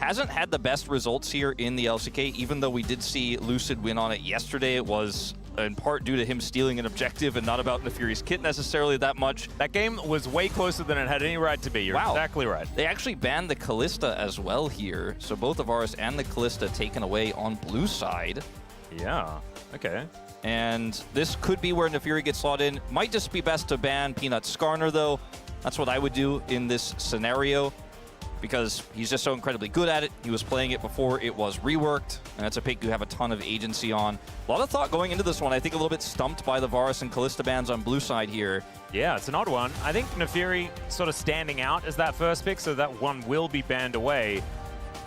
hasn't had the best results here in the LCK, even though we did see Lucid win on it yesterday. It was in part due to him stealing an objective and not about Nefiri's kit necessarily that much. That game was way closer than it had any right to be. You're exactly right. They actually banned the Kalista as well here. So both the Varus and the Kalista taken away on blue side. Yeah, okay. And this could be where Nefiri gets slotted in. Might just be best to ban Peanut Skarner though. That's what I would do in this scenario, because he's just so incredibly good at it. He was playing it before it was reworked, and that's a pick you have a ton of agency on. A lot of thought going into this one. I think a little bit stumped by the Varus and Kalista bans on blue side here. Yeah, it's an odd one. I think Nefiri sort of standing out as that first pick, so that one will be banned away.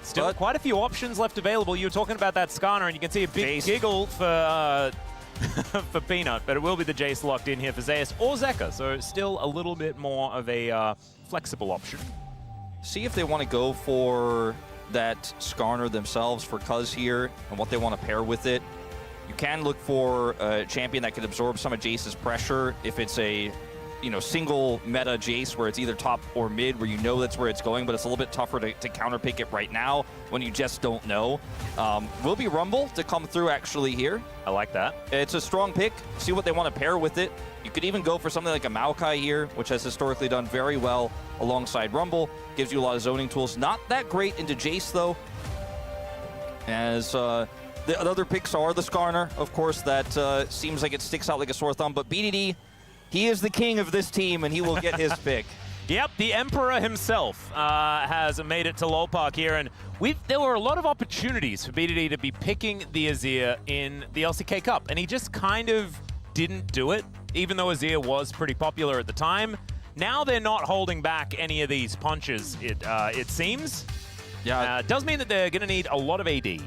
Still quite a few options left available. You were talking about that Skarner, and you can see a big giggle for for Peanut, but it will be the JAYCE locked in here for ZEUS or Zeka, so still a little bit more of a flexible option. See if they want to go for that Skarner themselves for Cuz here and what they want to pair with it. You can look for a champion that could absorb some of JAYCE's pressure if it's a single meta JAYCE where it's either top or mid, where you know that's where it's going, but it's a little bit tougher to counterpick it right now when you just don't know. Will be Rumble to come through actually here. I like that. It's a strong pick. See what they want to pair with it. You could even go for something like a Maokai here, which has historically done very well alongside Rumble. Gives you a lot of zoning tools. Not that great into JAYCE though, as the other picks are the Skarner, of course. That seems like it sticks out like a sore thumb, but BDD, he is the king of this team, and he will get his pick. Yep, the Emperor himself has made it to LoL Park here, and there were a lot of opportunities for BDD to be picking the Azir in the LCK Cup, and he just kind of didn't do it, even though Azir was pretty popular at the time. Now they're not holding back any of these punches, it seems. Yeah, it does mean that they're going to need a lot of AD.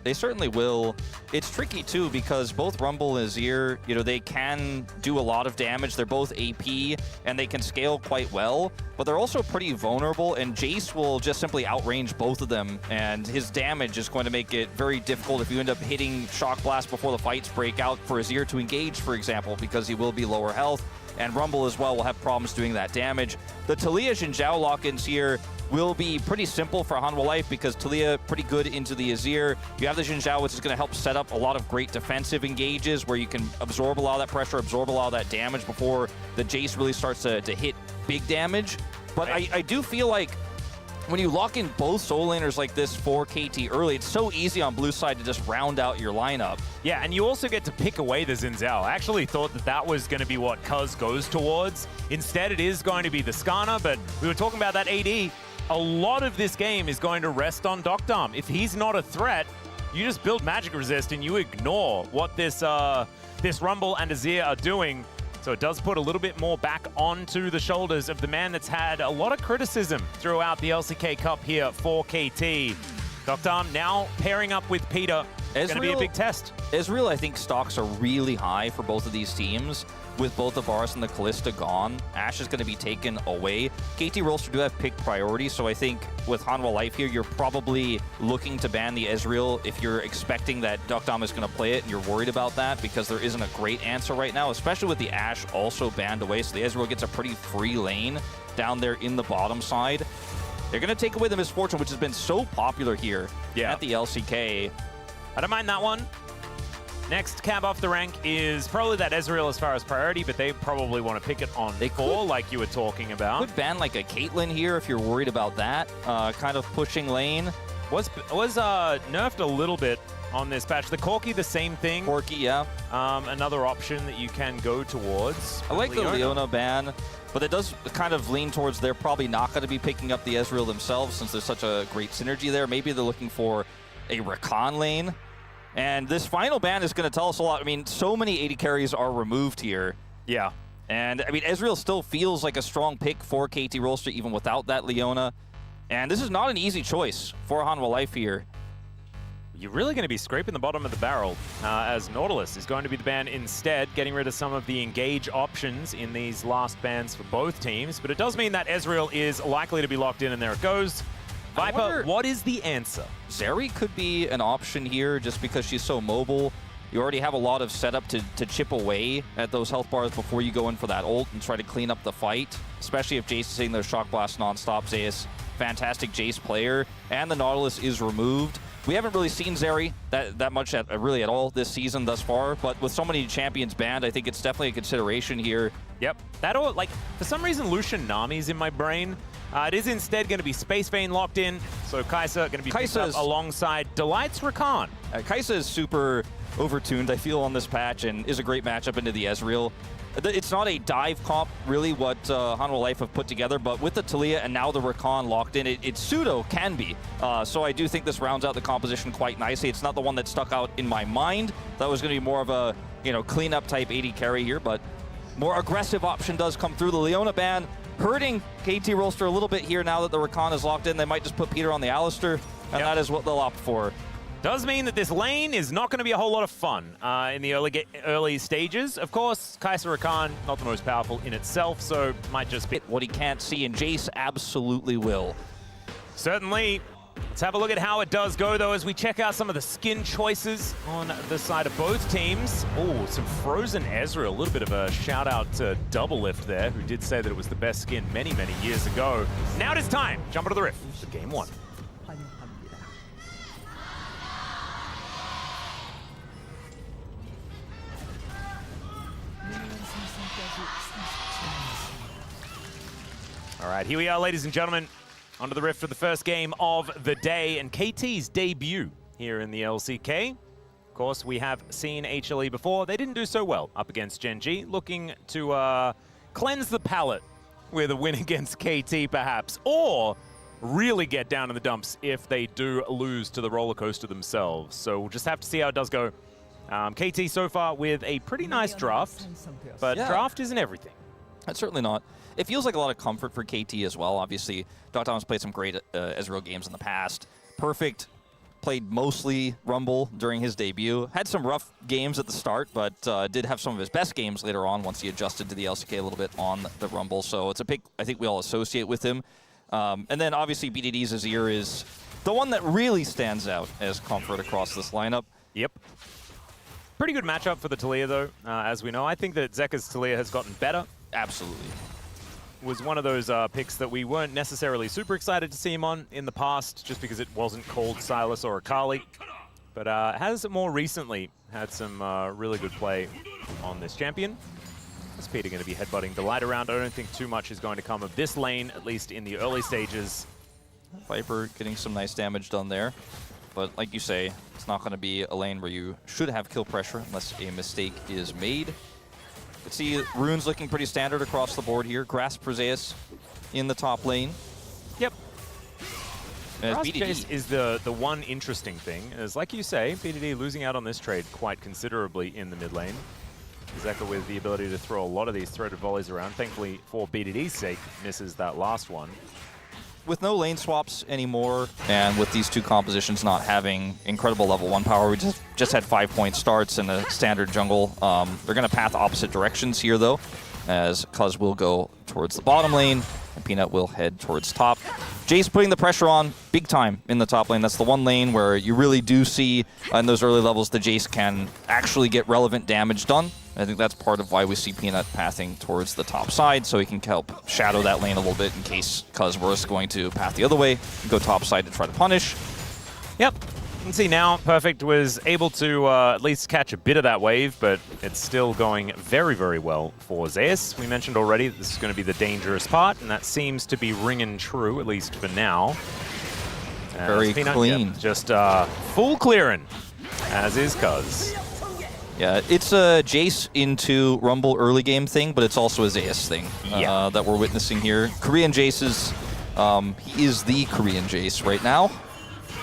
They certainly will. It's tricky too, because both Rumble and Azir, they can do a lot of damage. They're both AP, and they can scale quite well, but they're also pretty vulnerable, and JAYCE will just simply outrange both of them, and his damage is going to make it very difficult if you end up hitting Shock Blast before the fights break out for Azir to engage, for example, because he will be lower health, and Rumble as well will have problems doing that damage. The Taliyah Xin Zhao lock-ins here will be pretty simple for HANWHA Life, because Taliyah pretty good into the Azir. You have the Xin Zhao, which is going to help set up a lot of great defensive engages where you can absorb a lot of that pressure, absorb a lot of that damage before the JAYCE really starts to hit big damage. But I do feel like when you lock in both soul laners like this for KT early, it's so easy on blue side to just round out your lineup. Yeah, and you also get to pick away the Xin Zhao. I actually thought that was going to be what Cuz goes towards. Instead, it is going to be the Skarner, but we were talking about that AD. A lot of this game is going to rest on Doctarm. If he's not a threat, you just build magic resist and you ignore what this Rumble and Azir are doing. So it does put a little bit more back onto the shoulders of the man that's had a lot of criticism throughout the LCK Cup here for KT. Doctarm now pairing up with Peter. It's going to be a big test. Ezreal, I think stocks are really high for both of these teams. With both the Varus and the Kalista gone, Ashe is going to be taken away. KT ROLSTER do have pick priority, so I think with HANWHA Life here, you're probably looking to ban the Ezreal if you're expecting that Doctarm is going to play it and you're worried about that, because there isn't a great answer right now, especially with the Ashe also banned away, so the Ezreal gets a pretty free lane down there in the bottom side. They're going to take away the Misfortune, which has been so popular here at the LCK. I don't mind that one. Next cab off the rank is probably that Ezreal as far as priority, but they probably want to pick it on core, like you were talking about. Could ban like a Caitlyn here if you're worried about that, kind of pushing lane. Was nerfed a little bit on this patch. The Corki, the same thing. Corki, yeah. Another option that you can go towards. I like the Leona ban, but it does kind of lean towards they're probably not going to be picking up the Ezreal themselves, since there's such a great synergy there. Maybe they're looking for a Rakan lane. And this final ban is going to tell us a lot. I mean, so many AD carries are removed here. Yeah. And, I mean, Ezreal still feels like a strong pick for KT ROLSTER even without that Leona. And this is not an easy choice for HANWHA Life here. You're really going to be scraping the bottom of the barrel, as Nautilus is going to be the ban instead, getting rid of some of the engage options in these last bans for both teams. But it does mean that Ezreal is likely to be locked in, and there it goes. Viper, what is the answer? Zeri could be an option here just because she's so mobile. You already have a lot of setup to chip away at those health bars before you go in for that ult and try to clean up the fight, especially if Jace is hitting those shock blasts nonstop. ZEUS, fantastic Jace player, and the Nautilus is removed. We haven't really seen Zeri that much really at all this season thus far, but with so many champions banned, I think it's definitely a consideration here. Yep. Like, for some reason, Lucian Nami's in my brain. It is instead going to be Space Vane locked in, so KAYCE going to be picked up alongside Delight's Rakan. KAYCE is super overtuned, I feel, on this patch, and is a great matchup into the Ezreal. It's not a dive comp, really, what HANWHA Life have put together, but with the Taliyah and now the Rakan locked in, it pseudo can be. So I do think this rounds out the composition quite nicely. It's not the one that stuck out in my mind. That was going to be more of a, cleanup type AD carry here, but more aggressive option does come through. The Leona ban hurting KT ROLSTER a little bit here now that the Rakan is locked in. They might just put Peter on the Alistar, and that is what they'll opt for. Does mean that this lane is not going to be a whole lot of fun in the early stages. Of course, KAYCE Rakan, not the most powerful in itself, so might just be what he can't see, and JAYCE absolutely will. Certainly. Let's have a look at how it does go, though, as we check out some of the skin choices on the side of both teams. Oh, some Frozen Ezreal. A little bit of a shout-out to Double Lift there, who did say that it was the best skin many, many years ago. Now it is time. Jump into the rift for Game 1. All right, here we are, ladies and gentlemen. Onto the rift for the first game of the day and KT's debut here in the LCK. Of course, we have seen HLE before. They didn't do so well up against Gen G, looking to cleanse the palate with a win against KT perhaps, or really get down in the dumps if they do lose to the roller coaster themselves. So we'll just have to see how it does go. KT so far with a pretty nice draft, but draft isn't everything. That's certainly not. It feels like a lot of comfort for KT as well. Obviously, Dr. has played some great Ezreal games in the past. Perfect played mostly Rumble during his debut. Had some rough games at the start, but did have some of his best games later on once he adjusted to the LCK a little bit on the Rumble. So it's a pick I think we all associate with him. And then obviously BDD's Azir is the one that really stands out as comfort across this lineup. Yep. Pretty good matchup for the Taliyah, though, as we know. I think that Zeka's Taliyah has gotten better. Absolutely. Was one of those picks that we weren't necessarily super excited to see him on in the past, just because it wasn't called Sylas or Akali. But has more recently had some really good play on this champion. Is Peter going to be headbutting Delight around? I don't think too much is going to come of this lane, at least in the early stages. Viper getting some nice damage done there. But like you say, it's not going to be a lane where you should have kill pressure unless a mistake is made. You can see runes looking pretty standard across the board here. Grasp for ZEUS in the top lane. Yep. BDD is the one interesting thing, is like you say, BDD losing out on this trade quite considerably in the mid lane. Zeka with the ability to throw a lot of these threaded volleys around. Thankfully, for BDD's sake, misses that last one. With no lane swaps anymore, and with these two compositions not having incredible level 1 power, we just had 5-point starts in a standard jungle. They're going to path opposite directions here, though, as Cuz will go towards the bottom lane, and Peanut will head towards top. JAYCE putting the pressure on big time in the top lane. That's the one lane where you really do see, in those early levels, the JAYCE can actually get relevant damage done. I think that's part of why we see Peanut pathing towards the top side, so he can help shadow that lane a little bit in case Cuz was going to path the other way and go top side to try to punish. Yep. You can see now Perfect was able to at least catch a bit of that wave, but it's still going very, very well for ZEUS. We mentioned already that this is going to be the dangerous part, and that seems to be ringing true, at least for now. Very clean. Yep, just full clearing, as is Cuz. Yeah, it's a JAYCE into Rumble early game thing, but it's also a ZEUS thing that we're witnessing here. Korean JAYCE's, he is the Korean JAYCE right now.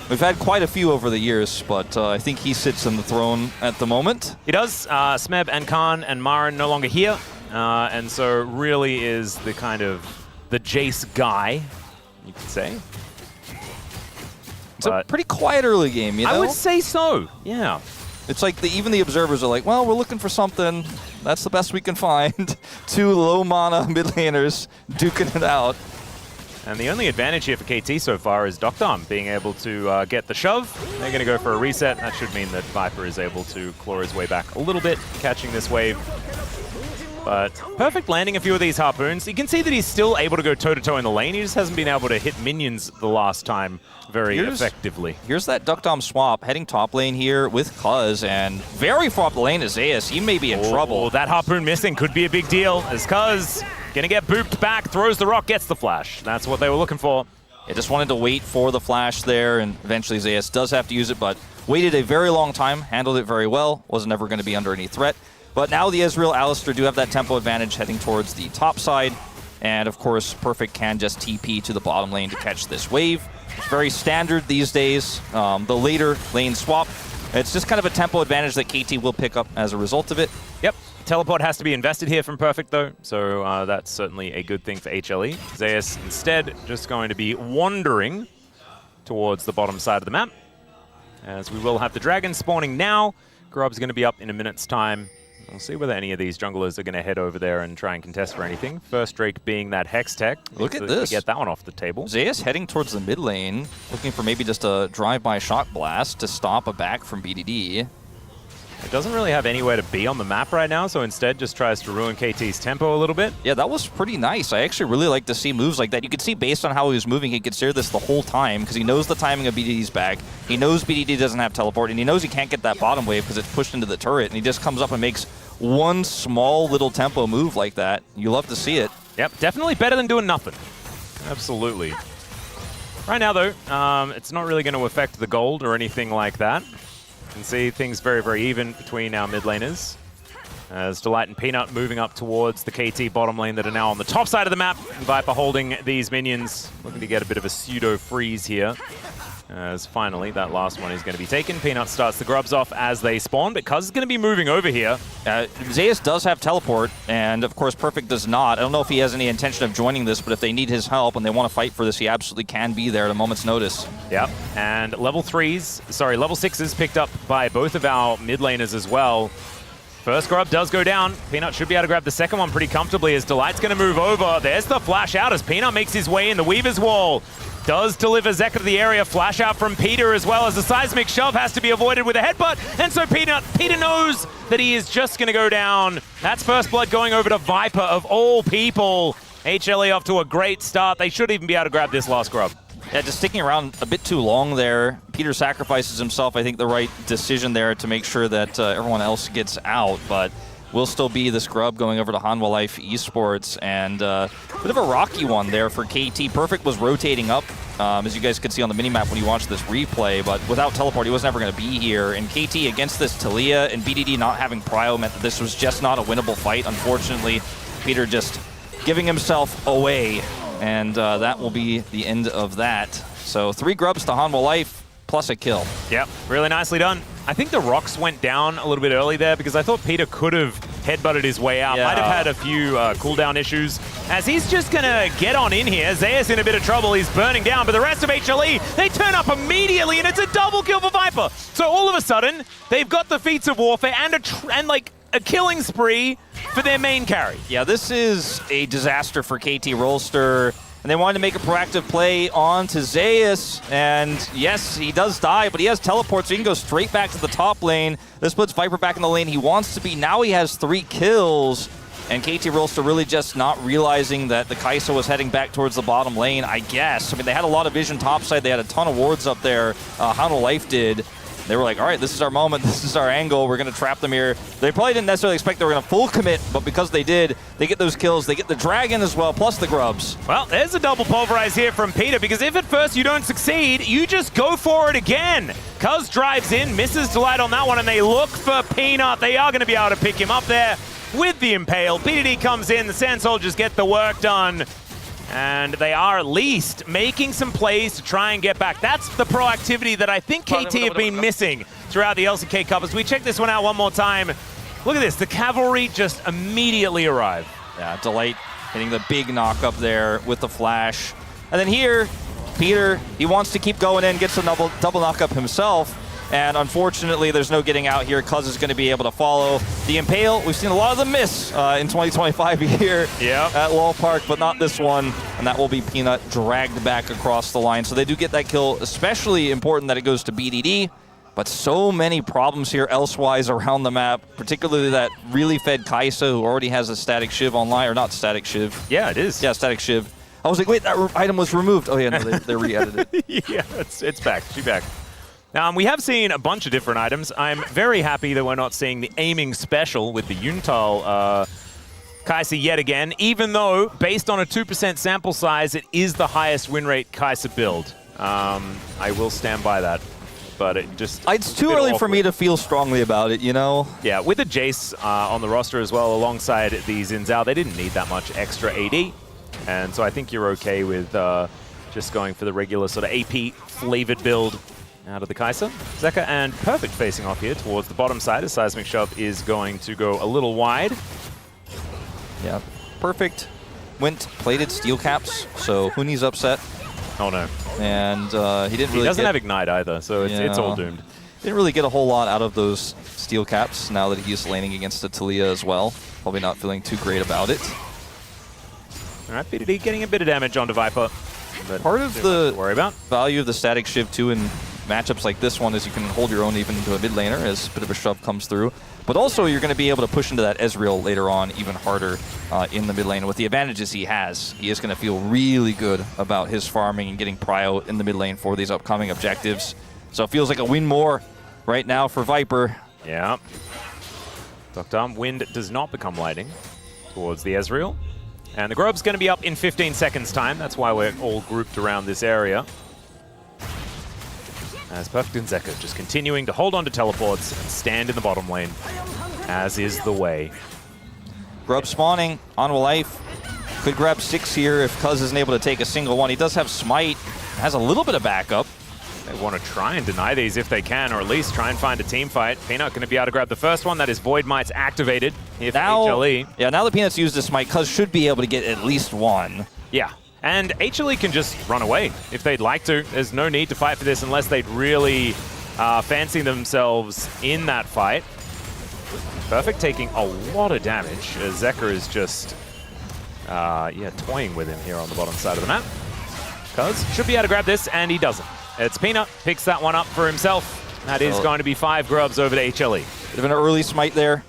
We've had quite a few over the years, but I think he sits on the throne at the moment. He does. Smeb and Khan and Marin no longer here, and so really is the kind of the JAYCE guy, you could say. It's a pretty quiet early game, you know? I would say so, yeah. It's like even the observers are like, well, we're looking for something. That's the best we can find. Two low mana mid laners duking it out. And the only advantage here for KT so far is Doctom being able to get the shove. They're going to go for a reset. That should mean that Viper is able to claw his way back a little bit, catching this wave. But Perfect landing a few of these harpoons. You can see that he's still able to go toe-to-toe in the lane. He just hasn't been able to hit minions the last time very effectively. Here's that Duckdom swap heading top lane here with Cuz, and very far up the lane is ZEUS. He may be in trouble. That harpoon missing could be a big deal as Cuz gonna get booped back, throws the rock, gets the flash. That's what they were looking for. They just wanted to wait for the flash there, and eventually ZEUS does have to use it, but waited a very long time, handled it very well, was never going to be under any threat. But now the Ezreal, Alistar do have that tempo advantage heading towards the top side, and of course Perfect can just TP to the bottom lane to catch this wave. It's very standard these days, the later lane swap. It's just kind of a tempo advantage that KT will pick up as a result of it. Yep. Teleport has to be invested here from Perfect, though, so that's certainly a good thing for HLE. ZEUS instead just going to be wandering towards the bottom side of the map, as we will have the dragon spawning now. Grub's going to be up in a minute's time. We'll see whether any of these junglers are going to head over there and try and contest for anything. First Drake being that Hex Tech. Look at this. Get that one off the table. ZEUS heading towards the mid lane, looking for maybe just a drive-by shot blast to stop a back from BDD. It doesn't really have anywhere to be on the map right now, so instead just tries to ruin KT's tempo a little bit. Yeah, that was pretty nice. I actually really like to see moves like that. You could see based on how he was moving, he could steer this the whole time because he knows the timing of BDD's back. He knows BDD doesn't have teleport, and he knows he can't get that bottom wave because it's pushed into the turret, and he just comes up and makes one small little tempo move like that. You love to see it. Yep, definitely better than doing nothing. Absolutely. Right now, though, it's not really going to affect the gold or anything like that. You can see things very, very even between our mid laners. As Delight and Peanut moving up towards the KT bottom lane that are now on the top side of the map. Viper holding these minions, looking to get a bit of a pseudo freeze here. As finally, that last one is going to be taken. Peanut starts the grubs off as they spawn, but Cuz is going to be moving over here. ZEUS does have teleport, and of course Perfect does not. I don't know if he has any intention of joining this, but if they need his help and they want to fight for this, he absolutely can be there at a moment's notice. Yep, and level 6s picked up by both of our mid laners as well. First grub does go down. Peanut should be able to grab the second one pretty comfortably as Delight's going to move over. There's the flash out as Peanut makes his way in the Weaver's Wall. Does deliver Zeka to the area. Flash out from Peter as well as the seismic shove has to be avoided with a headbutt. And so Peter knows that he is just going to go down. That's first blood going over to Viper of all people. HLE off to a great start. They should even be able to grab this last grub. Yeah, just sticking around a bit too long there. Peter sacrifices himself. I think the right decision there to make sure that everyone else gets out, but will still be this grub going over to HANWHA Life Esports, and a bit of a rocky one there for KT. Perfect was rotating up, as you guys could see on the minimap when you watched this replay, but without teleport, he was never going to be here. And KT against this Talia and BDD not having prio meant that this was just not a winnable fight. Unfortunately, Peter just giving himself away, and that will be the end of that. So 3 grubs to HANWHA Life, plus a kill. Yep, really nicely done. I think the rocks went down a little bit early there because I thought Peter could have headbutted his way out. Yeah. Might have had a few cooldown issues. As he's just going to get on in here. ZEUS in a bit of trouble. He's burning down. But the rest of HLE, they turn up immediately, and it's a double kill for Viper. So all of a sudden, they've got the feats of warfare and a killing spree for their main carry. Yeah, this is a disaster for KT ROLSTER. And they wanted to make a proactive play on to ZEUS, and yes, he does die, but he has teleport, so he can go straight back to the top lane. This puts Viper back in the lane he wants to be. Now he has 3 kills, and KT ROLSTER really just not realizing that the Kai'Sa was heading back towards the bottom lane, I guess. I mean, they had a lot of vision topside. They had a ton of wards up there. HANWHA Life did. They were like, all right, this is our moment, this is our angle, we're going to trap them here. They probably didn't necessarily expect they were going to full commit, but because they did, they get those kills, they get the dragon as well, plus the grubs. Well, there's a double pulverize here from Peter, because if at first you don't succeed, you just go for it again. Cuz drives in, misses Delight on that one, and they look for Peanut. They are going to be able to pick him up there with the Impale. BDD comes in, the Sand Soldiers get the work done. And they are at least making some plays to try and get back. That's the proactivity that I think KT have been missing throughout the LCK Cup. As we check this one out one more time, look at this. The cavalry just immediately arrive. Yeah, Delight hitting the big knock up there with the flash. And then here, Peter, he wants to keep going in, gets a double knock up himself. And unfortunately, there's no getting out here. Cuz is going to be able to follow. The Impale, we've seen a lot of them miss in 2025 here at Lol Park, but not this one. And that will be Peanut dragged back across the line. So they do get that kill, especially important that it goes to BDD. But so many problems here elsewise around the map, particularly that really fed Kaisa, who already has a Static Shiv online, or not Static Shiv. Yeah, it is. Yeah, Static Shiv. I was like, wait, that item was removed. Oh yeah, no, they re-edited it. Yeah, it's back. She's back. We have seen a bunch of different items. I'm very happy that we're not seeing the aiming special with the Yuntal Kaisa yet again, even though, based on a 2% sample size, it is the highest win rate Kaisa build. I will stand by that. But it's too early for me to feel strongly about it, you know? Yeah, with the JAYCE on the roster as well, alongside the Xin Zhao, they didn't need that much extra AD. And so I think you're okay with just going for the regular sort of AP-flavored build out of the Kaisa. Zeka and Perfect facing off here towards the bottom side as Seismic Shop is going to go a little wide. Yeah, Perfect went plated steel caps, so Huni's upset. Oh no. And he didn't really doesn't have Ignite either, so it's all doomed. Didn't really get a whole lot out of those steel caps now that he's laning against the Talia as well. Probably not feeling too great about it. All right, BDD getting a bit of damage onto Viper. But part of the worry about value of the Static Shiv too in matchups like this one is you can hold your own even into a mid laner as a bit of a shove comes through. But also you're going to be able to push into that Ezreal later on even harder in the mid lane. With the advantages he is going to feel really good about his farming and getting prio in the mid lane for these upcoming objectives. So it feels like a win more right now for Viper. Yeah. Dr. Wind does not become lightning towards the Ezreal. And the Grob's going to be up in 15 seconds time. That's why we're all grouped around this area. As Perfect and Zeka just continuing to hold on to teleports and stand in the bottom lane, as is the way. Grub spawning, HANWHA life. Could grab 6 here if Cuz isn't able to take a single one. He does have Smite, has a little bit of backup. They want to try and deny these if they can, or at least try and find a team fight. Peanut going to be able to grab the first one. That is Void Might's activated here for HLE. Yeah, now that Peanut's used this Smite, Cuz should be able to get at least one. Yeah. And HLE can just run away if they'd like to. There's no need to fight for this unless they'd really fancy themselves in that fight. Perfect taking a lot of damage as Zeka is just, toying with him here on the bottom side of the map. Cuz should be able to grab this, and he doesn't. It's Peanut, picks that one up for himself. That is going to be 5 grubs over to HLE. Bit of an early Smite there.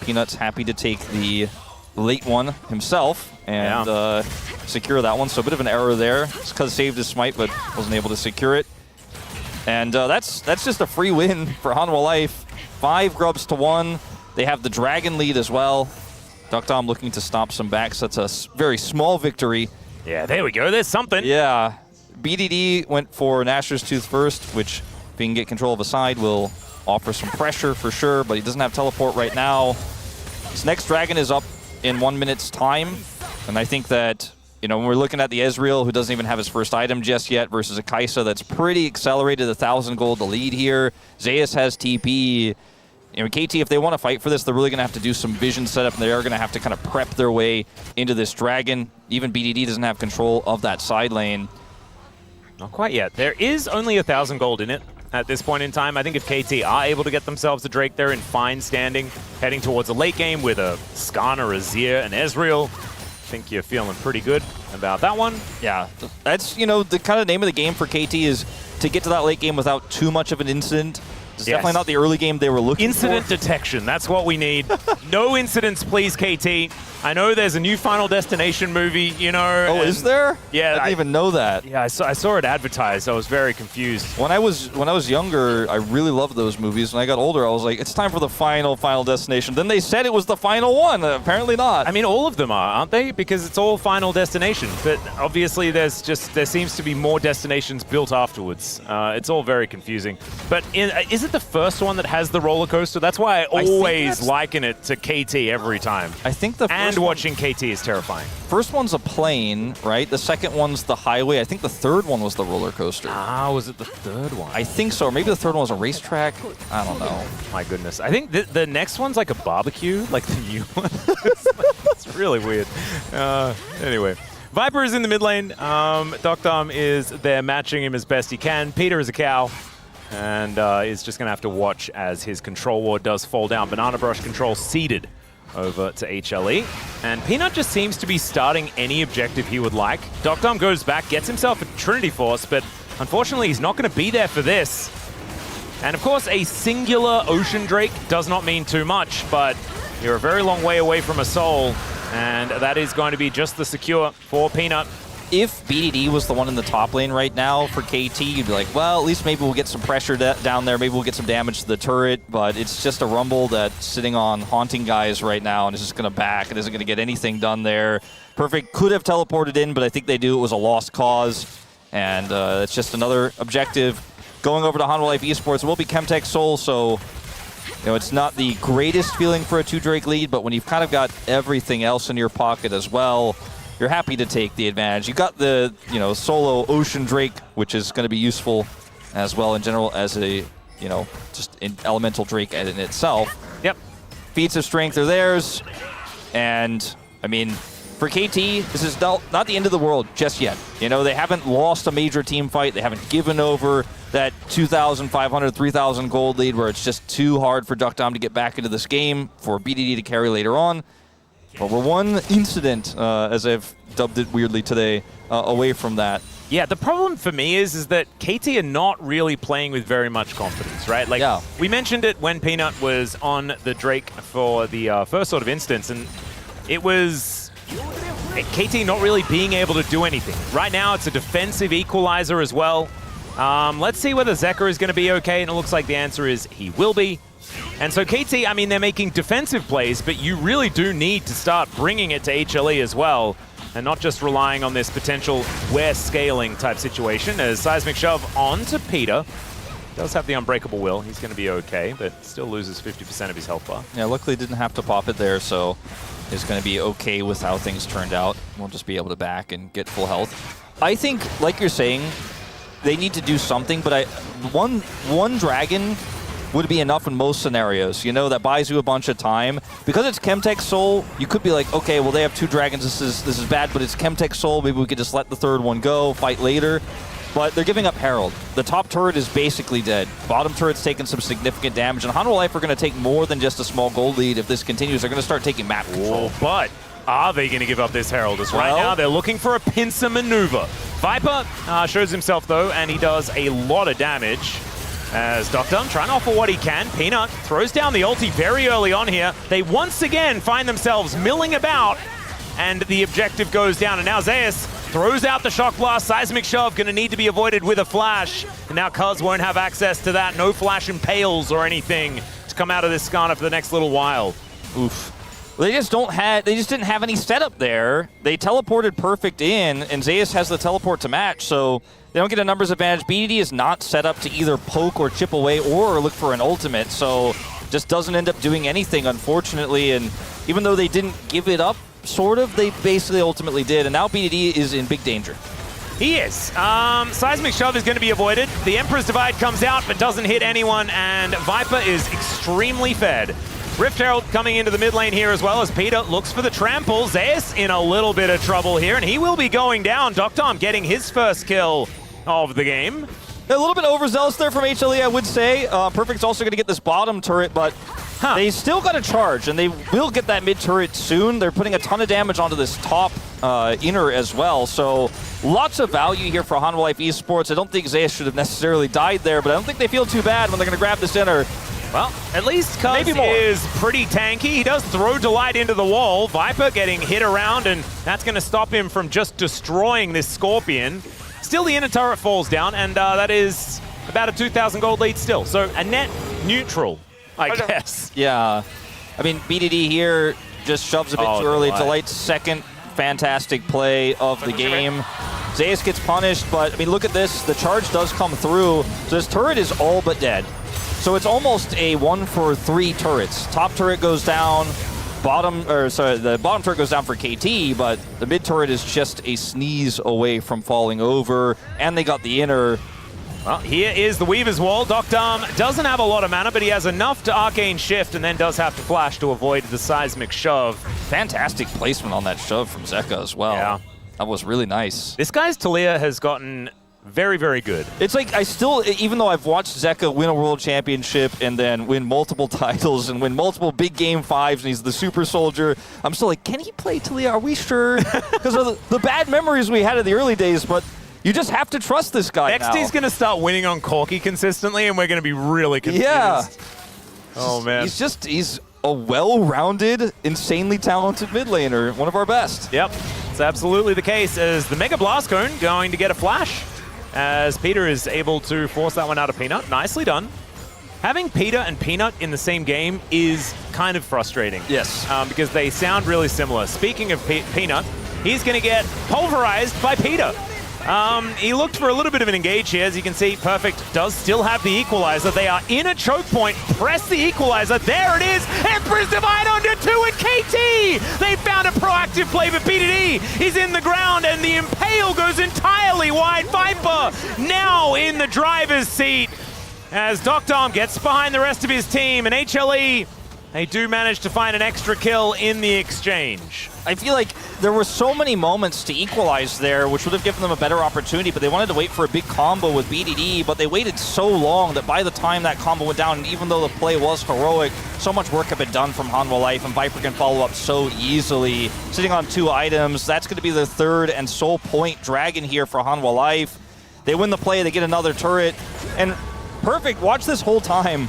Peanut's happy to take the late one himself and secure that one. So a bit of an error there. It's Cuz saved his Smite, but wasn't able to secure it. And that's just a free win for HANWHA Life. 5 grubs to 1. They have the Dragon lead as well. Duckdom looking to stomp some backs. That's a very small victory. Yeah, there we go. There's something. Yeah. BDD went for Nashor's Tooth first, which if he can get control of a side will offer some pressure for sure, but he doesn't have teleport right now. His next Dragon is up in 1 minute's time, and I think that, you know, when we're looking at the Ezreal, who doesn't even have his first item just yet, versus a Kaisa that's pretty accelerated, 1,000 gold to lead here. ZEUS has TP. You know, KT, if they want to fight for this, they're really going to have to do some vision setup, and they are going to have to kind of prep their way into this Dragon. Even BDD doesn't have control of that side lane. Not quite yet. There is only 1,000 gold in it at this point in time. I think if KT are able to get themselves a Drake, they're in fine standing, heading towards a late game with a Skarner, a Zia, and Ezreal. I think you're feeling pretty good about that one. Yeah, that's, you know, the kind of name of the game for KT is to get to that late game without too much of an incident. It's definitely not the early game they were looking Incident for. detection, that's what we need. No incidents, please, KT. I know there's a new Final Destination movie, you know. Oh, is there? Yeah. I didn't even know that. Yeah, I saw it advertised. I was very confused. When I was younger, I really loved those movies. When I got older, I was like, it's time for the Final Destination. Then they said it was the final one. Apparently not. I mean, all of them are, aren't they? Because it's all Final Destination. But obviously, there seems to be more destinations built afterwards. It's all very confusing. But is it the first one that has the roller coaster? That's why I always liken it to KT every time. I think the first watching KT is terrifying. First one's a plane, right? The second one's the highway. I think the third one was the roller coaster. Ah, was it the third one? I think so. Or maybe the third one was a racetrack. I don't know. My goodness. I think the next one's like a barbecue, like the new one. It's really weird. Anyway. Viper is in the mid lane. Docdom is there matching him as best he can. Peter is a cow. and is just going to have to watch as his control ward does fall down. Banana Brush control ceded over to HLE. And Peanut just seems to be starting any objective he would like. Doctom goes back, gets himself a Trinity Force, but unfortunately he's not going to be there for this. And of course, a singular Ocean Drake does not mean too much, but you're a very long way away from a soul, and that is going to be just the secure for Peanut. If BDD was the one in the top lane right now for KT, you'd be like, well, at least maybe we'll get some pressure down there. Maybe we'll get some damage to the turret, but it's just a Rumble that's sitting on haunting guys right now and is just going to back. It isn't going to get anything done there. Perfect could have teleported in, but I think they knew it was a lost cause, and it's just another objective. Going over to HANWHA Life Esports, it will be Chemtech Soul, so it's not the greatest feeling for a 2-Drake lead, but when you've kind of got everything else in your pocket as well, you're happy to take the advantage. You got the, solo Ocean Drake, which is going to be useful as well in general as a, just an elemental Drake in itself. Yep. Feats of strength are theirs. And, I mean, for KT, this is not the end of the world just yet. They haven't lost a major team fight. They haven't given over that 2,500, 3,000 gold lead where it's just too hard for Duckdom to get back into this game, for BDD to carry later on. But we're one incident, as I've dubbed it weirdly today, away from that. Yeah, the problem for me is that KT are not really playing with very much confidence, right? Like, we mentioned it when Peanut was on the Drake for the first sort of instance, and it was KT not really being able to do anything. Right now, it's a defensive equalizer as well. Let's see whether Zeka is going to be okay, and it looks like the answer is he will be. And so KT, I mean, they're making defensive plays, but you really do need to start bringing it to HLE as well, and not just relying on this potential we're scaling type situation. As Seismic Shove onto Peter. Does have the Unbreakable Will. He's going to be okay, but still loses 50% of his health bar. Yeah, luckily didn't have to pop it there, so is going to be okay with how things turned out. We'll just be able to back and get full health. I think, like you're saying, they need to do something, but one dragon would be enough in most scenarios. That buys you a bunch of time. Because it's Chemtech Soul, you could be like, okay, well, they have 2 dragons. This is bad, but it's Chemtech Soul. Maybe we could just let the 3rd one go, fight later. But they're giving up Herald. The top turret is basically dead. Bottom turret's taking some significant damage, and HANWHA Life are going to take more than just a small gold lead. If this continues, they're going to start taking map control. Whoa, but are they going to give up this Herald? As right now, they're looking for a pincer maneuver. Viper shows himself, though, and he does a lot of damage. As Duckdom trying to offer what he can. Peanut throws down the ulti very early on here. They once again find themselves milling about, and the objective goes down. And now ZEUS throws out the Shock Blast. Seismic Shove going to need to be avoided with a flash. And now Cuz won't have access to that. No flash impales or anything to come out of this Skarner for the next little while. Oof. They just didn't have any setup there. They teleported perfect in, and ZEUS has the teleport to match, so they don't get a numbers advantage. BDD is not set up to either poke or chip away or look for an ultimate, so just doesn't end up doing anything, unfortunately. And even though they didn't give it up, sort of, they basically ultimately did, and now BDD is in big danger. He is. Seismic Shove is going to be avoided. The Emperor's Divide comes out but doesn't hit anyone, and Viper is extremely fed. Rift Herald coming into the mid lane here as well as Peter looks for the trample. ZEUS in a little bit of trouble here, and he will be going down. Duckdom getting his first kill of the game. A little bit overzealous there from HLE, I would say. Perfect's also going to get this bottom turret, but they still got to charge, and they will get that mid turret soon. They're putting a ton of damage onto this top inner as well, so lots of value here for HANWHA Life Esports. I don't think ZEUS should have necessarily died there, but I don't think they feel too bad when they're going to grab this inner. Well, at least Cuz is pretty tanky. He does throw Delight into the wall. Viper getting hit around, and that's going to stop him from just destroying this Scorpion. Still, the inner turret falls down, and that is about a 2,000 gold lead still. So a net neutral, I guess. Yeah. I mean, BDD here just shoves a bit too early. Delight's second fantastic play of the game. ZEUS gets punished, but I mean, look at this. The charge does come through. So this turret is all but dead. So it's almost a 1 for 3 turrets. Top turret goes down, the bottom turret goes down for KT, but the mid turret is just a sneeze away from falling over, and they got the inner. Well, here is the Weaver's Wall. Duckdom doesn't have a lot of mana, but he has enough to Arcane Shift, and then does have to flash to avoid the Seismic Shove. Fantastic placement on that shove from Zeka as well. Yeah. That was really nice. This guy's Talia has gotten Very, very good. It's like I still, even though I've watched Zeka win a world championship and then win multiple titles and win multiple big game 5s and he's the super soldier, I'm still like, can he play Talia? Are we sure? Because of the bad memories we had in the early days, but you just have to trust this guy now. XD's going to start winning on Corki consistently and we're going to be really confused. Yeah. Oh, man. He's a well-rounded, insanely talented mid laner, one of our best. Yep, it's absolutely the case as the Mega Blast Cone going to get a flash. As Peter is able to force that one out of Peanut. Nicely done. Having Peter and Peanut in the same game is kind of frustrating. Yes. Because they sound really similar. Speaking of Peanut, he's going to get pulverized by Peter. He looked for a little bit of an engage here. As you can see, Perfect does still have the equalizer. They are in a choke point. Press the equalizer. There it is. Empress Divide onto 2 and KT. They found a proactive play, but BDD is in the ground and the Impale goes entirely wide. Viper now in the driver's seat as Doctom gets behind the rest of his team, and HLE, they do manage to find an extra kill in the exchange. I feel like there were so many moments to equalize there, which would have given them a better opportunity, but they wanted to wait for a big combo with BDD, but they waited so long that by the time that combo went down, and even though the play was heroic, so much work had been done from HANWHA Life, and Viper can follow up so easily. Sitting on 2 items, that's going to be the 3rd and sole point dragon here for HANWHA Life. They win the play, they get another turret, and Perfect, watch this whole time.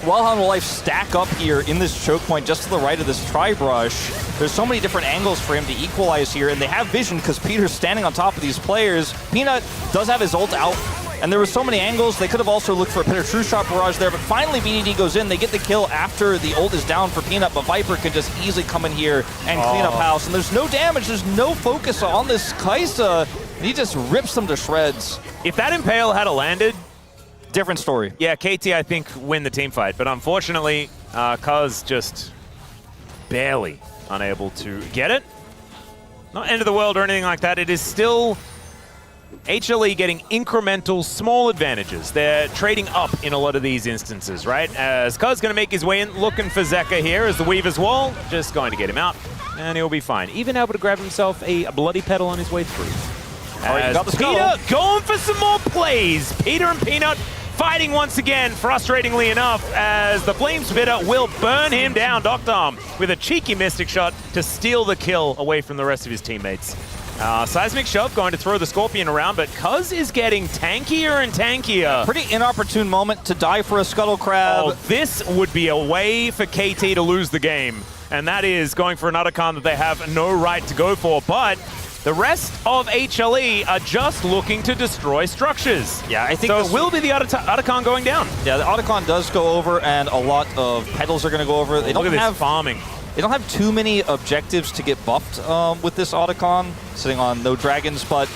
While HANWHA Life stack up here in this choke point just to the right of this tri-brush, there's so many different angles for him to equalize here, and they have vision because Peter's standing on top of these players. Peanut does have his ult out, and there were so many angles. They could have also looked for a better true shot barrage there, but finally BDD goes in. They get the kill after the ult is down for Peanut, but Viper can just easily come in here and clean up house, and there's no damage, there's no focus on this Kai'Sa, and he just rips them to shreds. If that Impale had landed, different story. Yeah, KT, I think, win the team fight. But unfortunately, Kuz just barely unable to get it. Not end of the world or anything like that. It is still HLE getting incremental, small advantages. They're trading up in a lot of these instances, right? As Kuz going to make his way in, looking for Zeka here as the Weaver's Wall. Just going to get him out, and he'll be fine. Even able to grab himself a bloody petal on his way through. As Peter going for some more plays. Peter and Peanut fighting once again, frustratingly enough, as the Flame Spitter will burn him down. Doctom with a cheeky Mystic Shot to steal the kill away from the rest of his teammates. Seismic Shove going to throw the Scorpion around, but Kuz is getting tankier and tankier. Pretty inopportune moment to die for a Scuttle Crab. Oh, this would be a way for KT to lose the game, and that is going for an Otacon that they have no right to go for, but the rest of HLE are just looking to destroy structures. Yeah, I think so. It will be the Otacon going down. Yeah, the Otacon does go over, and a lot of petals are going to go over. They Look don't at have this farming. They don't have too many objectives to get buffed with this Otacon, sitting on no dragons, but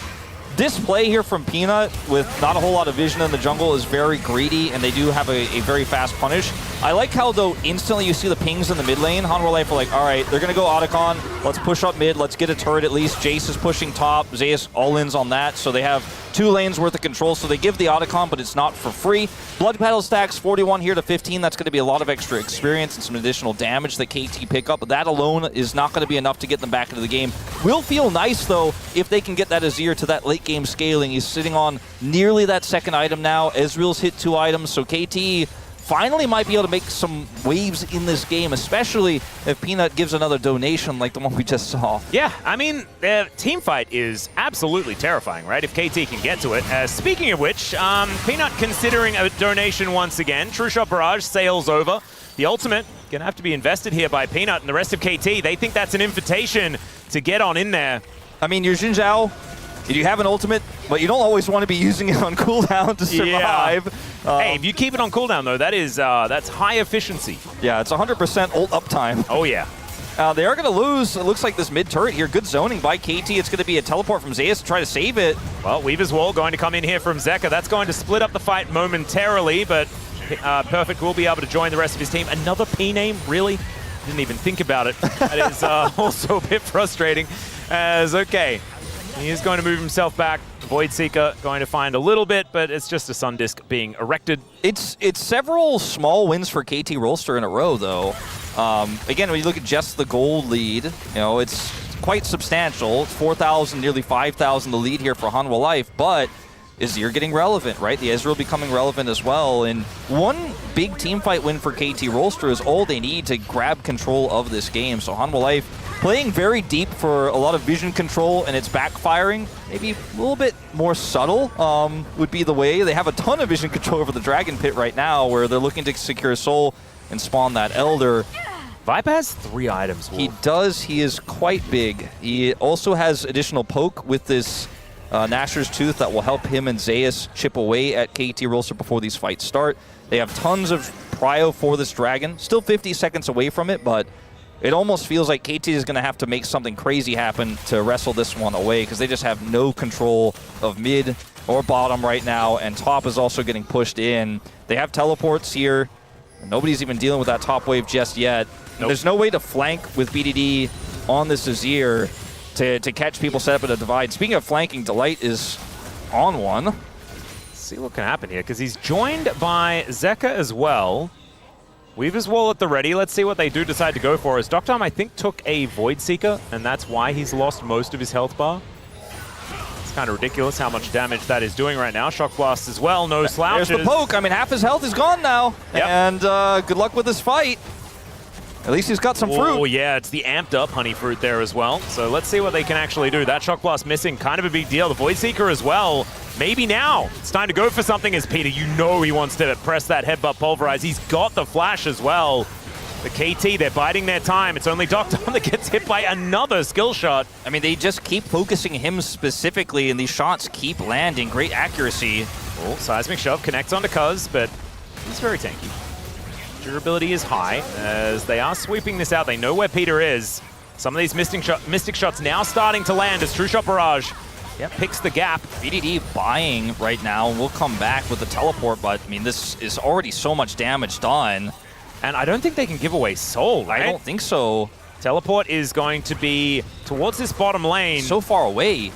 this play here from Peanut with not a whole lot of vision in the jungle is very greedy, and they do have a very fast punish. I like how, though, instantly you see the pings in the mid lane. HANWHA Life are like, all right, they're going to go Otacon. Let's push up mid. Let's get a turret at least. JAYCE is pushing top. ZEUS all-ins on that, so they have 2 lanes worth of control. So they give the Otacon, but it's not for free. Blood Petal stacks 41 here to 15. That's going to be a lot of extra experience and some additional damage that KT pick up, but that alone is not going to be enough to get them back into the game. Will feel nice, though, if they can get that Azir to that late game scaling. He's sitting on nearly that 2nd item now. Ezreal's hit 2 items, so KT finally might be able to make some waves in this game, especially if Peanut gives another donation like the one we just saw. Yeah, I mean, the team fight is absolutely terrifying, right? If KT can get to it. Speaking of which, Peanut considering a donation once again. True Shot Barrage sails over. The ultimate gonna have to be invested here by Peanut and the rest of KT. They think that's an invitation to get on in there. I mean, you're Xin Zhao. You have an ultimate, but you don't always want to be using it on cooldown to survive. Yeah. Hey, if you keep it on cooldown, though, that is that's high efficiency. Yeah, it's 100% ult uptime. Oh, yeah. They are going to lose. It looks like this mid turret here. Good zoning by KT. It's going to be a teleport from ZEUS to try to save it. Well, Weaver's Wall going to come in here from Zeka. That's going to split up the fight momentarily, but Perfect will be able to join the rest of his team. Another P name, really? Didn't even think about it. That is also a bit frustrating. As, okay. He is going to move himself back. Void Seeker going to find a little bit, but it's just a Sun Disc being erected. It's several small wins for KT ROLSTER in a row, though. Again, when you look at just the gold lead, you know, it's quite substantial. It's 4,000, nearly 5,000 the lead here for HANWHA Life, but Azir getting relevant, right? The Ezreal becoming relevant as well. And one big teamfight win for KT ROLSTER is all they need to grab control of this game. So HANWHA Life playing very deep for a lot of vision control, and it's backfiring. Maybe a little bit more subtle would be the way. They have a ton of vision control over the Dragon Pit right now, where they're looking to secure Soul and spawn that Elder. Viper has 3 items. He does. He is quite big. He also has additional poke with this Nashor's Tooth that will help him and ZEUS chip away at KT ROLSTER before these fights start. They have tons of prio for this dragon. Still 50 seconds away from it, but it almost feels like KT is going to have to make something crazy happen to wrestle this one away, because they just have no control of mid or bottom right now, and top is also getting pushed in. They have teleports here. Nobody's even dealing with that top wave just yet. Nope. There's no way to flank with BDD on this Azir to catch people set up at a divide. Speaking of flanking, Delight is on one. Let's see what can happen here, because he's joined by Zeka as well. Weaver's Wall at the ready. Let's see what they do decide to go for. As Doctor, I think, took a Void Seeker, and that's why he's lost most of his health bar. It's kind of ridiculous how much damage that is doing right now. Shock Blast as well, no slouches. There's the poke. I mean, half his health is gone now. Yep. And good luck with this fight. At least he's got some fruit. Oh, yeah, it's the amped up honey fruit there as well. So let's see what they can actually do. That Shock Blast missing, kind of a big deal. The Void Seeker as well. Maybe now it's time to go for something as Peter, you know he wants to press that headbutt pulverize. He's got the flash as well. The KT, they're biding their time. It's only Doctor that gets hit by another skill shot. I mean, they just keep focusing him specifically, and these shots keep landing. Great accuracy. Oh, Seismic Shove connects onto Cuz, but he's very tanky. Durability is high, as they are sweeping this out. They know where Peter is. Some of these Mystic Shots now starting to land as True Shot Barrage picks the gap. BDD buying right now, and we'll come back with the teleport, but I mean, this is already so much damage done. And I don't think they can give away Soul, right? I don't think so. Teleport is going to be towards this bottom lane. So far away.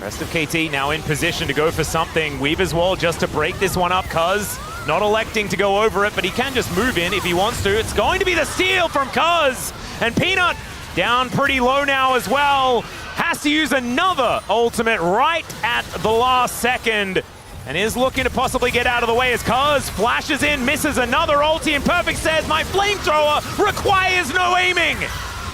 Rest of KT now in position to go for something. Weaver's Wall just to break this one up, Cuz not electing to go over it, but he can just move in if he wants to. It's going to be the steal from Cuz, and Peanut down pretty low now as well. Has to use another ultimate right at the last second, and is looking to possibly get out of the way as Cuz flashes in, misses another ulti, and Perfect says, my flamethrower requires no aiming.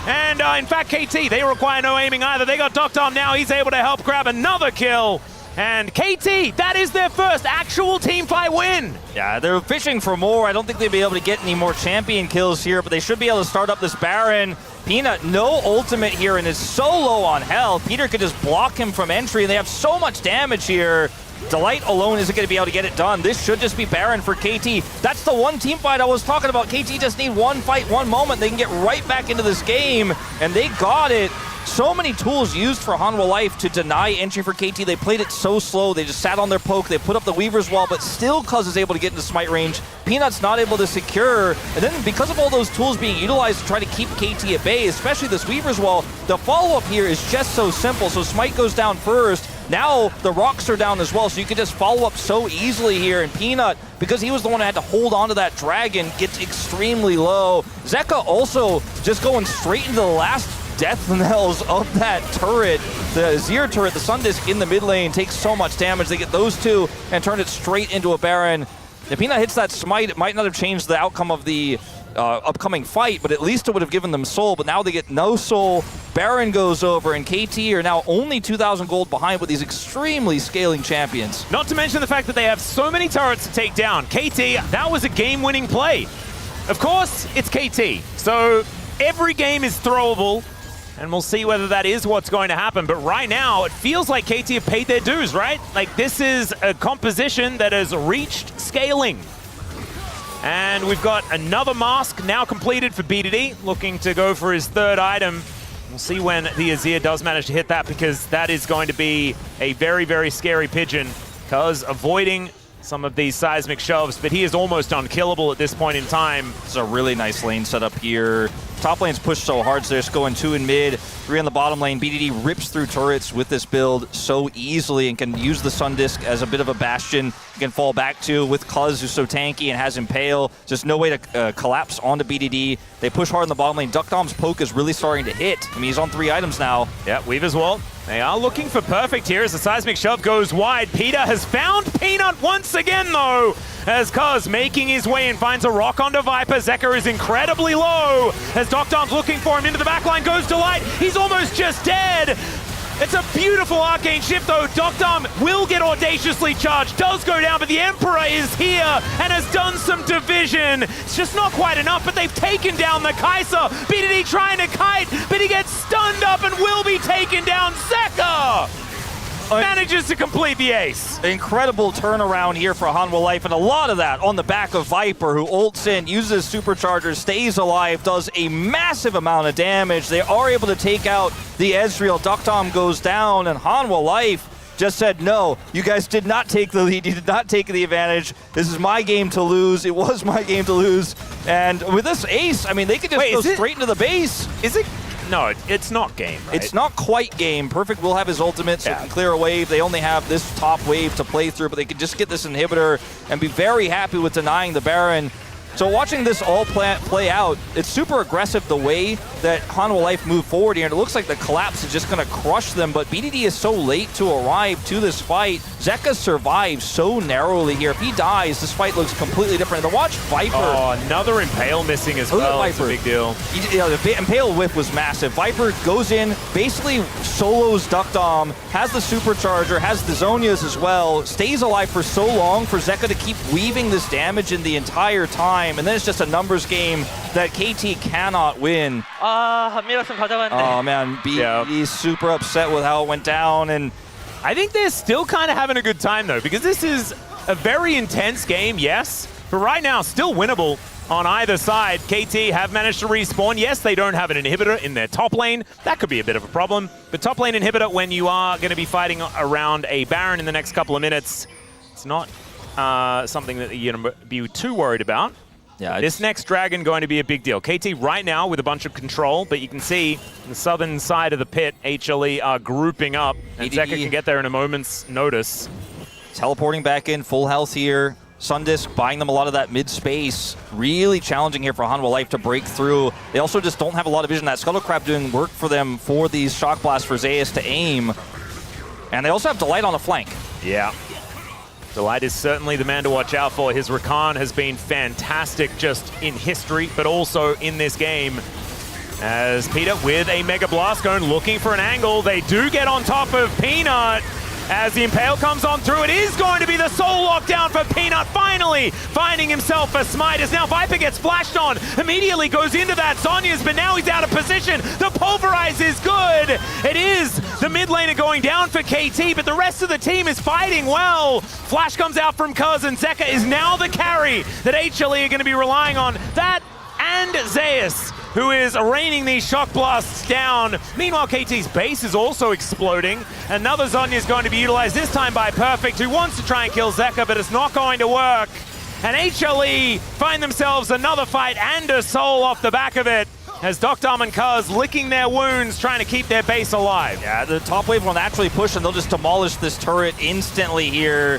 And in fact, KT, they require no aiming either. They got Doctor now. He's able to help grab another kill. And KT, that is their first actual teamfight win. Yeah, they're fishing for more. I don't think they'll be able to get any more champion kills here, but they should be able to start up this Baron. Peanut, no ultimate here, and is so low on health. Peter could just block him from entry, and they have so much damage here. Delight alone isn't going to be able to get it done. This should just be Baron for KT. That's the one team fight I was talking about. KT just need one fight, one moment. They can get right back into this game, and they got it. So many tools used for HANWHA Life to deny entry for KT. They played it so slow. They just sat on their poke. They put up the Weaver's Wall, but still Cuz is able to get into smite range. Peanut's not able to secure. And then because of all those tools being utilized to try to keep KT at bay, especially this Weaver's Wall, the follow-up here is just so simple. So smite goes down first. Now the rocks are down as well, so you can just follow up so easily here. And Peanut, because he was the one who had to hold on to that dragon, gets extremely low. Zeka also just going straight into the last death knells of that turret. The Azir turret, the Sun Disc in the mid lane, takes so much damage. They get those two and turn it straight into a Baron. If Peanut hits that smite, it might not have changed the outcome of the upcoming fight, but at least it would have given them soul. But now they get no soul. Baron goes over, and KT are now only 2,000 gold behind with these extremely scaling champions. Not to mention the fact that they have so many turrets to take down. KT, that was a game-winning play. Of course, it's KT, so every game is throwable, and we'll see whether that is what's going to happen. But right now, it feels like KT have paid their dues, right? Like, this is a composition that has reached scaling. And we've got another mask now completed for BDD, looking to go for his third item. We'll see when the Azir does manage to hit that, because that is going to be a very, very scary pigeon. Cuz avoiding some of these seismic shoves, but he is almost unkillable at this point in time. It's a really nice lane setup here top lane's pushed so hard, so they're just going 2 in mid, 3 on the bottom lane. BDD rips through turrets with this build so easily and can use the Sun Disc as a bit of a bastion. He can fall back to with Cuz, who's so tanky and has Impale. Just no way to collapse onto BDD. They push hard in the bottom lane. Duckdom's poke is really starting to hit. I mean, he's on 3 items now. Yeah, Weaver's Wall. They are looking for perfect here as the seismic shove goes wide. Peter has found Peanut once again, though, as Cuz making his way and finds a rock onto Viper. Zekka is incredibly low as Duckdom's looking for him into the backline. Goes to Light. He's almost just dead. It's a beautiful arcane shift, though. Duckdom will get audaciously charged, does go down, but the Emperor is here and has done some division. It's just not quite enough, but they've taken down the Kai'Sa. BDD trying to kite, but he gets stunned up and will be taken down. Zekka manages to complete the ace. Incredible turnaround here for HANWHA Life, and a lot of that on the back of Viper, who ults in, uses superchargers, stays alive, does a massive amount of damage. They are able to take out the Ezreal. Duckdom goes down, and HANWHA Life just said, no, you guys did not take the lead, you did not take the advantage. This is my game to lose. It was my game to lose. And with this ace, I mean, they could just go straight into the base. Is it? No, it's not game, right? It's not quite game. Perfect will have his ultimate, so he can clear a wave. They only have this top wave to play through, but they could just get this inhibitor and be very happy with denying the Baron. So watching this all play out, it's super aggressive the way that HANWHA Life moved forward here, and it looks like the collapse is just going to crush them, but BDD is so late to arrive to this fight. Zekka survives so narrowly here. If he dies, this fight looks completely different. And to watch Viper... Oh, another Impale missing as well. It's a big deal. The Impale whiff was massive. Viper goes in, basically solos Duckdom, has the supercharger, has the Zhonya's as well, stays alive for so long for Zekka to keep weaving this damage in the entire time. And then it's just a numbers game that KT cannot win. Oh man, he's super upset with how it went down. And I think they're still kind of having a good time, though, because this is a very intense game, yes, but right now still winnable on either side. KT have managed to respawn. Yes, they don't have an inhibitor in their top lane. That could be a bit of a problem. But top lane inhibitor, when you are going to be fighting around a Baron in the next couple of minutes, it's not something that you're going to be too worried about. Yeah, this next dragon going to be a big deal. KT right now with a bunch of control, but you can see on the southern side of the pit, HLE are grouping up, and Zekka can get there in a moment's notice. Teleporting back in, full health here. Sundisk buying them a lot of that mid space. Really challenging here for HANWHA Life to break through. They also just don't have a lot of vision. That Scuttlecrab doing work for them for these Shock Blasts for ZEUS to aim. And they also have Delight on the flank. Yeah. Delight is certainly the man to watch out for. His Rakan has been fantastic just in history, but also in this game. As Peter with a Mega Blast going looking for an angle. They do get on top of Peanut. As the Impale comes on through, it is going to be the soul lockdown for Peanut, finally finding himself a smite. As now Viper gets flashed on, immediately goes into that Zhonya's, but now he's out of position. The Pulverize is good. It is the mid laner going down for KT, but the rest of the team is fighting well. Flash comes out from Cuz, and Zekka is now the carry that HLE are going to be relying on. That and ZEUS, who is raining these shock blasts down. Meanwhile, KT's base is also exploding. Another Zhonya is going to be utilized, this time by Perfect, who wants to try and kill Zekka, but it's not going to work. And HLE find themselves another fight and a soul off the back of it, as Duckdom and Cuz licking their wounds, trying to keep their base alive. Yeah, the top wave will naturally push, and they'll just demolish this turret instantly here.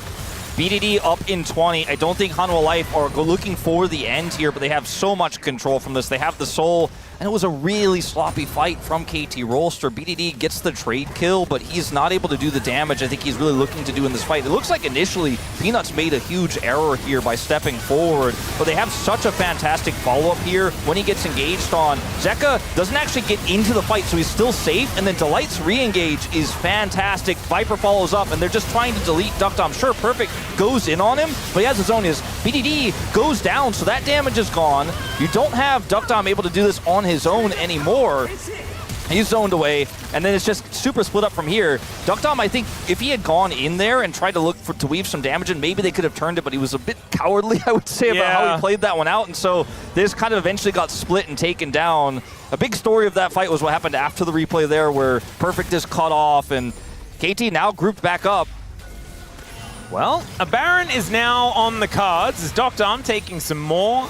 BDD up in 20. I don't think HANWHA Life are looking for the end here, but they have so much control from this. They have the soul, and it was a really sloppy fight from KT ROLSTER. BDD gets the trade kill, but he's not able to do the damage I think he's really looking to do in this fight. It looks like initially Peanuts made a huge error here by stepping forward, but they have such a fantastic follow-up here when he gets engaged on. Zekka doesn't actually get into the fight, so he's still safe, and then Delight's re-engage is fantastic. Viper follows up, and they're just trying to delete Duckdom. Sure, Perfect goes in on him, but he has his own. BDD goes down, so that damage is gone. You don't have Duckdom able to do this on his own anymore. He's zoned away, and then it's just super split up from here. Duckdom, I think, if he had gone in there and tried to look to weave some damage in, maybe they could have turned it, but he was a bit cowardly, I would say, about how he played that one out, and so this kind of eventually got split and taken down. A big story of that fight was what happened after the replay there, where Perfect is cut off, and KT now grouped back up. Well, a Baron is now on the cards, as Duckdom taking some more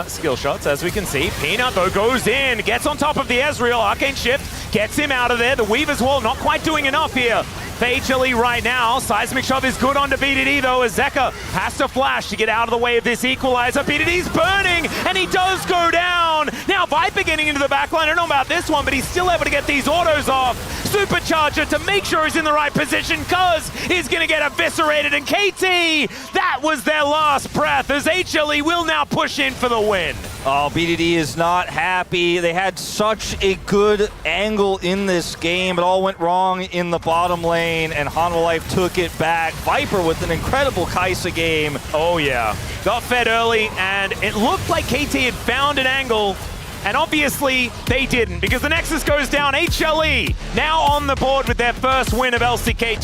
skill shots, as we can see. Peanut, though, goes in, gets on top of the Ezreal. Arcane Shift gets him out of there. The Weaver's Wall not quite doing enough here for HLE right now. Seismic Shove is good onto BDD, though, as Zeka has to flash to get out of the way of this equalizer. BDD's burning, and he does go down. Now, Viper getting into the backline. I don't know about this one, but he's still able to get these autos off. Supercharger to make sure he's in the right position. Cuz is going to get eviscerated, and KT, that was their last breath, as HLE will now push in for the win. Oh, BDD is not happy. They had such a good angle in this game. It all went wrong in the bottom lane, and HANWHA Life took it back. Viper with an incredible Kai'Sa game. Oh, yeah. Got fed early, and it looked like KT had found an angle, and obviously they didn't, because the Nexus goes down. HLE now on the board with their first win of LCK.